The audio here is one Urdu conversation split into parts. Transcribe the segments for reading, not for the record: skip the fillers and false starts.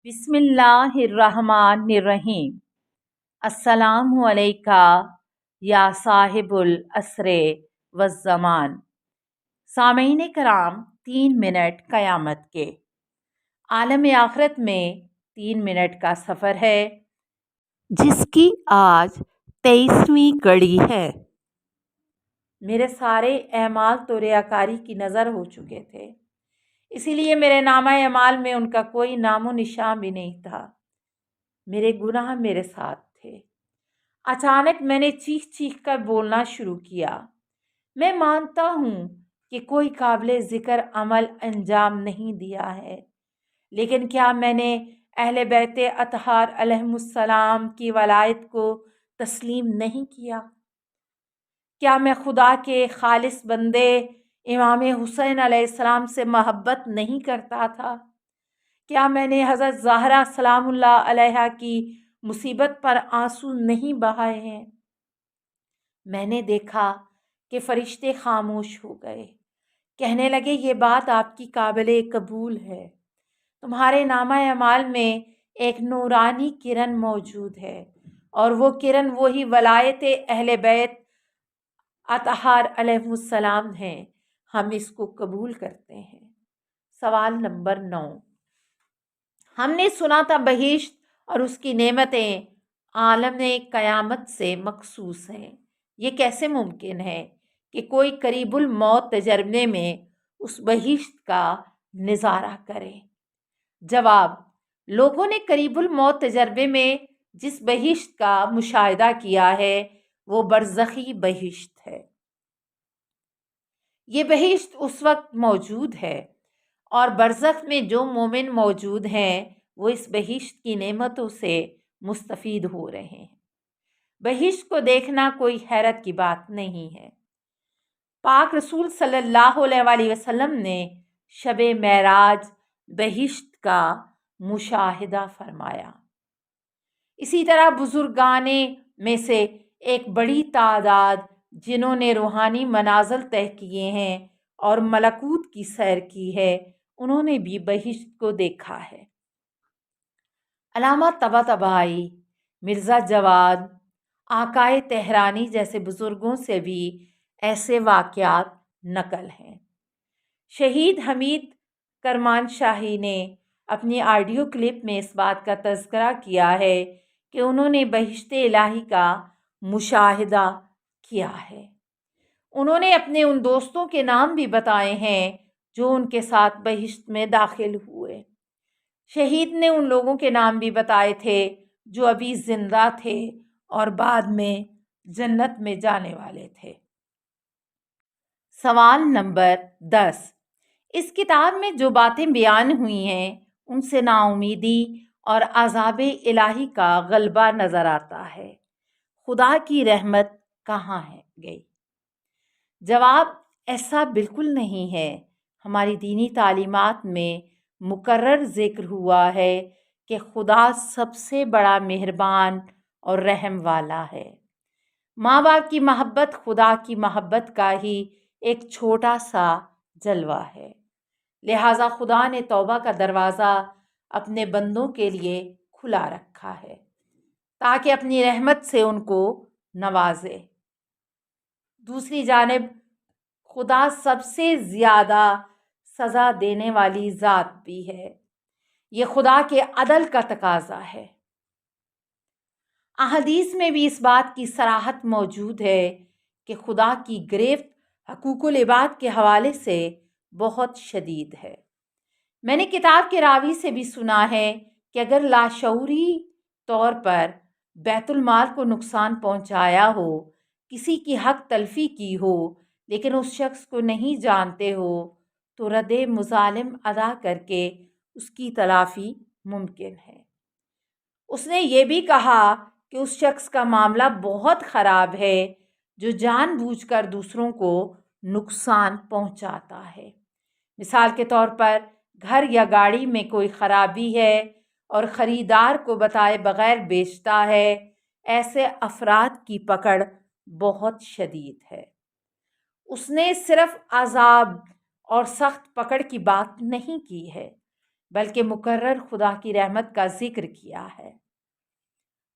بسم اللہ الرحمن الرحیم۔ السلام علیکہ یا صاحب العصر والزمان۔ سامعین کرام، 3 منٹ قیامت کے عالم آخرت میں 3 منٹ کا سفر ہے، جس کی آج 23ویں گھڑی ہے۔ میرے سارے اعمال تو ریاکاری کی نظر ہو چکے تھے، اسی لیے میرے نامہ اعمال میں ان کا کوئی نام و نشان بھی نہیں تھا۔ میرے گناہ میرے ساتھ تھے۔ اچانک میں نے چیخ چیخ کر بولنا شروع کیا، میں مانتا ہوں کہ کوئی قابل ذکر عمل انجام نہیں دیا ہے، لیکن کیا میں نے اہل بیت اطہار علیہم السلام کی ولایت کو تسلیم نہیں کیا؟ کیا میں خدا کے خالص بندے امام حسین علیہ السلام سے محبت نہیں کرتا تھا؟ کیا میں نے حضرت زہرا سلام اللہ علیہا کی مصیبت پر آنسو نہیں بہائے ہیں؟ میں نے دیکھا کہ فرشتے خاموش ہو گئے، کہنے لگے یہ بات آپ کی قابل قبول ہے، تمہارے نامہ اعمال میں ایک نورانی کرن موجود ہے، اور وہ کرن وہی ولایت اہل بیت اطہار علیہ السلام ہیں، ہم اس کو قبول کرتے ہیں۔ سوال نمبر 9۔ ہم نے سنا تھا بہشت اور اس کی نعمتیں عالم قیامت سے مخصوص ہیں، یہ کیسے ممکن ہے کہ کوئی قریب الموت تجربے میں اس بہشت کا نظارہ کرے؟ جواب: لوگوں نے قریب الموت تجربے میں جس بہشت کا مشاہدہ کیا ہے وہ برزخی بہشت ہے۔ یہ بہشت اس وقت موجود ہے، اور برزخ میں جو مومن موجود ہیں وہ اس بہشت کی نعمتوں سے مستفید ہو رہے ہیں۔ بہشت کو دیکھنا کوئی حیرت کی بات نہیں ہے۔ پاک رسول صلی اللہ علیہ وسلم نے شب معراج بہشت کا مشاہدہ فرمایا۔ اسی طرح بزرگان میں سے ایک بڑی تعداد جنہوں نے روحانی منازل طے کیے ہیں اور ملکوت کی سیر کی ہے، انہوں نے بھی بہشت کو دیکھا ہے۔ علامہ طباطبائی، مرزا جواد، آقائے تہرانی جیسے بزرگوں سے بھی ایسے واقعات نقل ہیں۔ شہید حمید کرمانشاہی نے اپنی آڈیو کلپ میں اس بات کا تذکرہ کیا ہے کہ انہوں نے بہشت الہی کا مشاہدہ کیا ہے۔ انہوں نے اپنے ان دوستوں کے نام بھی بتائے ہیں جو ان کے ساتھ بہشت میں داخل ہوئے۔ شہید نے ان لوگوں کے نام بھی بتائے تھے جو ابھی زندہ تھے اور بعد میں جنت میں جانے والے تھے۔ سوال نمبر 10۔ اس کتاب میں جو باتیں بیان ہوئی ہیں ان سے نا امیدی اور عذاب الہی کا غلبہ نظر آتا ہے۔ خدا کی رحمت کہاں ہے گئی؟ جواب: ایسا بالکل نہیں ہے۔ ہماری دینی تعلیمات میں مکرر ذکر ہوا ہے کہ خدا سب سے بڑا مہربان اور رحم والا ہے۔ ماں باپ کی محبت خدا کی محبت کا ہی ایک چھوٹا سا جلوہ ہے، لہٰذا خدا نے توبہ کا دروازہ اپنے بندوں کے لیے کھلا رکھا ہے تاکہ اپنی رحمت سے ان کو نوازے۔ دوسری جانب خدا سب سے زیادہ سزا دینے والی ذات بھی ہے، یہ خدا کے عدل کا تقاضا ہے۔ احادیث میں بھی اس بات کی صراحت موجود ہے کہ خدا کی گرفت حقوق العباد کے حوالے سے بہت شدید ہے۔ میں نے کتاب کے راوی سے بھی سنا ہے کہ اگر لاشعوری طور پر بیت المال کو نقصان پہنچایا ہو، کسی کی حق تلفی کی ہو لیکن اس شخص کو نہیں جانتے ہو تو رد مظالم ادا کر کے اس کی تلافی ممکن ہے۔ اس نے یہ بھی کہا کہ اس شخص کا معاملہ بہت خراب ہے جو جان بوجھ کر دوسروں کو نقصان پہنچاتا ہے۔ مثال کے طور پر گھر یا گاڑی میں کوئی خرابی ہے اور خریدار کو بتائے بغیر بیچتا ہے، ایسے افراد کی پکڑ بہت شدید ہے۔ اس نے صرف عذاب اور سخت پکڑ کی بات نہیں کی ہے بلکہ مقرر خدا کی رحمت کا ذکر کیا ہے۔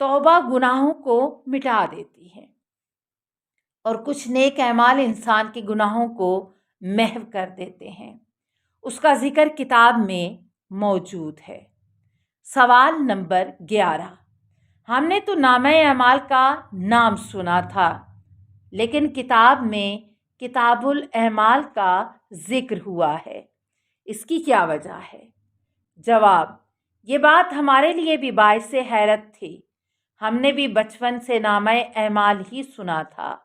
توبہ گناہوں کو مٹا دیتی ہے اور کچھ نیک اعمال انسان کے گناہوں کو محو کر دیتے ہیں۔ اس کا ذکر کتاب میں موجود ہے۔ سوال نمبر 11، ہم نے تو نامہ اعمال کا نام سنا تھا، لیکن کتاب میں کتاب الاعمال کا ذکر ہوا ہے، اس کی کیا وجہ ہے؟ جواب، یہ بات ہمارے لیے بھی باعث حیرت تھی۔ ہم نے بھی بچپن سے نامہ اعمال ہی سنا تھا،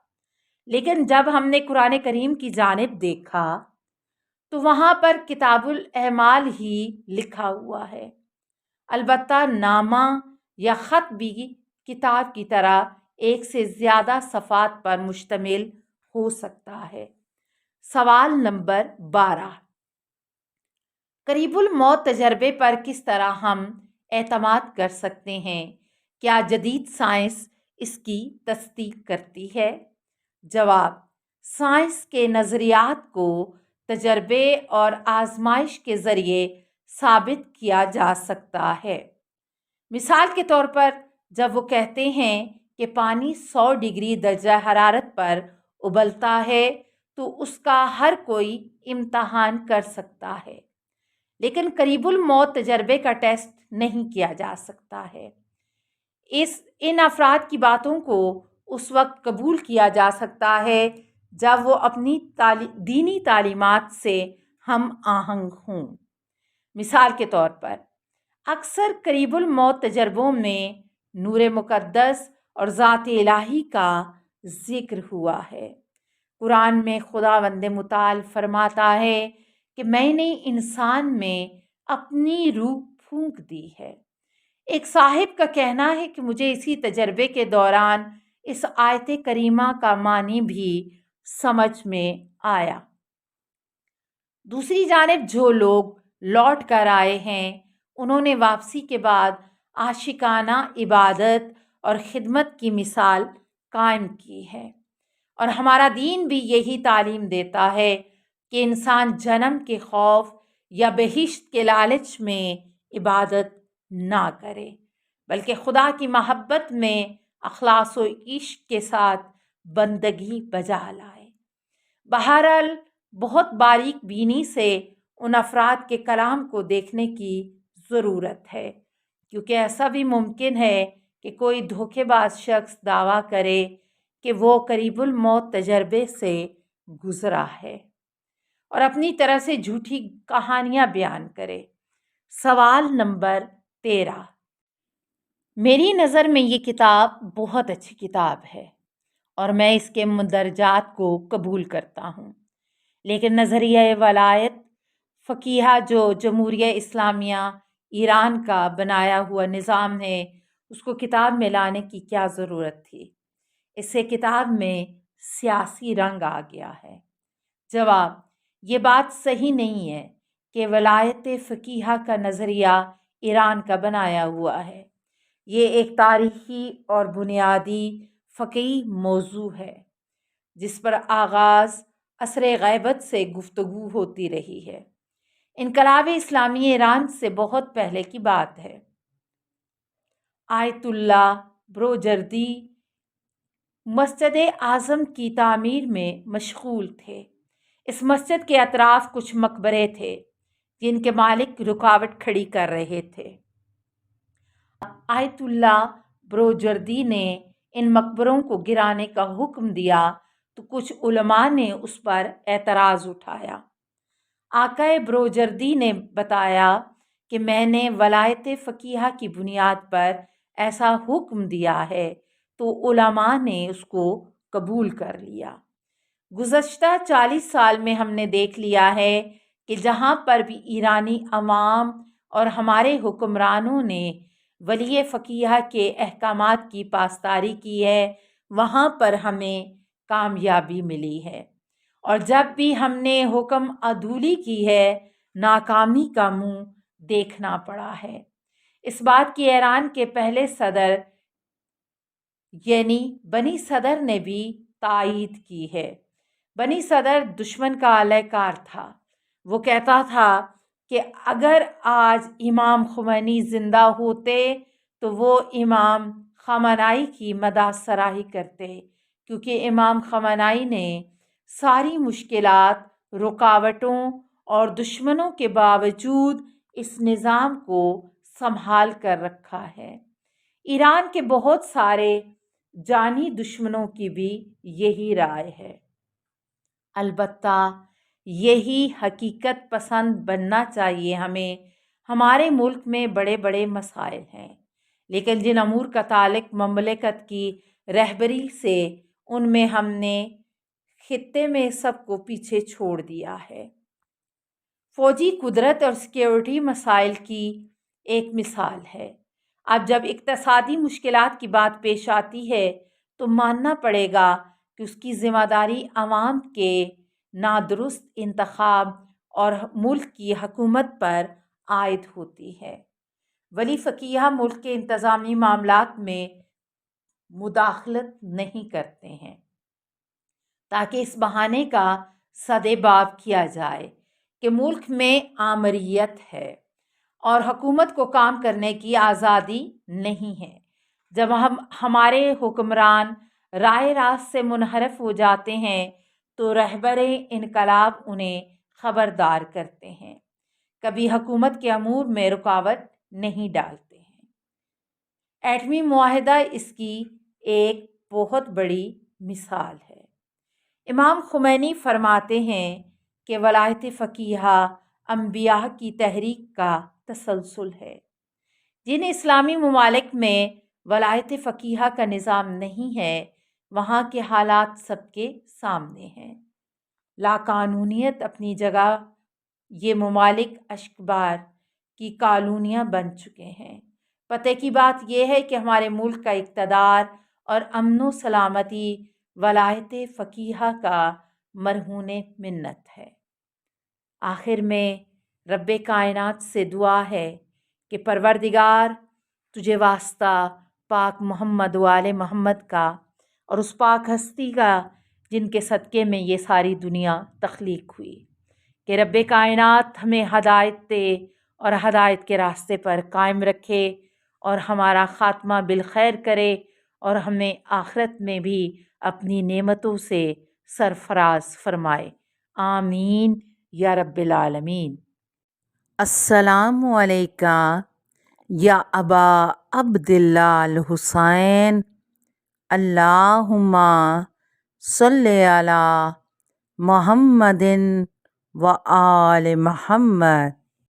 لیکن جب ہم نے قرآن کریم کی جانب دیکھا تو وہاں پر کتاب الاعمال ہی لکھا ہوا ہے۔ البتہ نامہ یا خط بھی کتاب کی طرح ایک سے زیادہ صفحات پر مشتمل ہو سکتا ہے۔ سوال نمبر 12، قریب الموت تجربے پر کس طرح ہم اعتماد کر سکتے ہیں؟ کیا جدید سائنس اس کی تصدیق کرتی ہے؟ جواب، سائنس کے نظریات کو تجربے اور آزمائش کے ذریعے ثابت کیا جا سکتا ہے۔ مثال کے طور پر جب وہ کہتے ہیں کہ پانی 100 ڈگری درجہ حرارت پر ابلتا ہے تو اس کا ہر کوئی امتحان کر سکتا ہے، لیکن قریب الموت تجربے کا ٹیسٹ نہیں کیا جا سکتا ہے۔ ان افراد کی باتوں کو اس وقت قبول کیا جا سکتا ہے جب وہ اپنی دینی تعلیمات سے ہم آہنگ ہوں۔ مثال کے طور پر اکثر قریب الموت تجربوں میں نور مقدس اور ذات الہی کا ذکر ہوا ہے۔ قرآن میں خداوند متعال فرماتا ہے کہ میں نے انسان میں اپنی روح پھونک دی ہے۔ ایک صاحب کا کہنا ہے کہ مجھے اسی تجربے کے دوران اس آیت کریمہ کا معنی بھی سمجھ میں آیا۔ دوسری جانب جو لوگ لوٹ کر آئے ہیں انہوں نے واپسی کے بعد عاشقانہ عبادت اور خدمت کی مثال قائم کی ہے، اور ہمارا دین بھی یہی تعلیم دیتا ہے کہ انسان جنم کے خوف یا بہشت کے لالچ میں عبادت نہ کرے، بلکہ خدا کی محبت میں اخلاص و عشق کے ساتھ بندگی بجا لائے۔ بہرحال بہت باریک بینی سے ان افراد کے کلام کو دیکھنے کی ضرورت ہے، کیونکہ ایسا بھی ممکن ہے کہ کوئی دھوکے باز شخص دعویٰ کرے کہ وہ قریب الموت تجربے سے گزرا ہے اور اپنی طرح سے جھوٹی کہانیاں بیان کرے۔ سوال نمبر 13، میری نظر میں یہ کتاب بہت اچھی کتاب ہے اور میں اس کے مندرجات کو قبول کرتا ہوں، لیکن نظریہ ولایت فقیہ جو جمہوریہ اسلامیہ ایران کا بنایا ہوا نظام ہے اس کو کتاب میں لانے کی کیا ضرورت تھی؟ اس سے کتاب میں سیاسی رنگ آ گیا ہے۔ جواب، یہ بات صحیح نہیں ہے کہ ولایت فقیہ کا نظریہ ایران کا بنایا ہوا ہے۔ یہ ایک تاریخی اور بنیادی فقہی موضوع ہے جس پر آغاز عصر غیبت سے گفتگو ہوتی رہی ہے۔ انقلاب اسلامی ایران سے بہت پہلے کی بات ہے۔ آیت اللہ بروجردی مسجد اعظم کی تعمیر میں مشغول تھے۔ اس مسجد کے اطراف کچھ مقبرے تھے جن کے مالک رکاوٹ کھڑی کر رہے تھے۔ آیت اللہ بروجردی نے ان مقبروں کو گرانے کا حکم دیا تو کچھ علماء نے اس پر اعتراض اٹھایا۔ آقا بروجردی نے بتایا کہ میں نے ولایت فقیہ کی بنیاد پر ایسا حکم دیا ہے تو علماء نے اس کو قبول کر لیا۔ گزشتہ 40 سال میں ہم نے دیکھ لیا ہے کہ جہاں پر بھی ایرانی عوام اور ہمارے حکمرانوں نے ولی فقیہ کے احکامات کی پاسداری کی ہے وہاں پر ہمیں کامیابی ملی ہے، اور جب بھی ہم نے حکم عدولی کی ہے ناکامی کا منہ دیکھنا پڑا ہے۔ اس بات کی ایران کے پہلے صدر یعنی بنی صدر نے بھی تائید کی ہے۔ بنی صدر دشمن کا اعلی کار تھا۔ وہ کہتا تھا کہ اگر آج امام خمینی زندہ ہوتے تو وہ امام خامنائی کی مدح سراہی کرتے، کیونکہ امام خامنائی نے ساری مشکلات، رکاوٹوں اور دشمنوں کے باوجود اس نظام کو سنبھال کر رکھا ہے۔ ایران کے بہت سارے جانی دشمنوں کی بھی یہی رائے ہے۔ البتہ یہی حقیقت پسند بننا چاہیے ہمیں۔ ہمارے ملک میں بڑے بڑے مسائل ہیں، لیکن جن امور کا تعلق مملکت کی رہبری سے، ان میں ہم نے خطے میں سب کو پیچھے چھوڑ دیا ہے۔ فوجی قدرت اور سیکیورٹی مسائل کی ایک مثال ہے۔ اب جب اقتصادی مشکلات کی بات پیش آتی ہے تو ماننا پڑے گا کہ اس کی ذمہ داری عوام کے نادرست انتخاب اور ملک کی حکومت پر عائد ہوتی ہے۔ ولی فقیہ ملک کے انتظامی معاملات میں مداخلت نہیں کرتے ہیں، تاکہ اس بہانے کا سدباب کیا جائے کہ ملک میں آمریت ہے اور حکومت کو کام کرنے کی آزادی نہیں ہے۔ جب ہمارے حکمران رائے راست سے منحرف ہو جاتے ہیں تو رہبر انقلاب انہیں خبردار کرتے ہیں، کبھی حکومت کے امور میں رکاوٹ نہیں ڈالتے ہیں۔ ایٹمی معاہدہ اس کی ایک بہت بڑی مثال ہے۔ امام خمینی فرماتے ہیں کہ ولایت فقیہہ انبیاء کی تحریک کا تسلسل ہے۔ جن اسلامی ممالک میں ولایت فقیہہ کا نظام نہیں ہے، وہاں کے حالات سب کے سامنے ہیں۔ لاقانونیت اپنی جگہ، یہ ممالک اشکبار کی کالونیاں بن چکے ہیں۔ پتے کی بات یہ ہے کہ ہمارے ملک کا اقتدار اور امن و سلامتی ولایت فقیہہ کا مرہون منت ہے۔ آخر میں رب کائنات سے دعا ہے کہ پروردگار تجھے واسطہ پاک محمد و آل محمد کا اور اس پاک ہستی کا جن کے صدقے میں یہ ساری دنیا تخلیق ہوئی، کہ رب کائنات ہمیں ہدایت دے اور ہدایت کے راستے پر قائم رکھے اور ہمارا خاتمہ بالخیر کرے اور ہمیں آخرت میں بھی اپنی نعمتوں سے سرفراز فرمائے۔ آمین یا رب العالمین۔ السلام علیکہ یا ابا عبداللہ الحسین، اللہم صلی علی محمد و آل محمد۔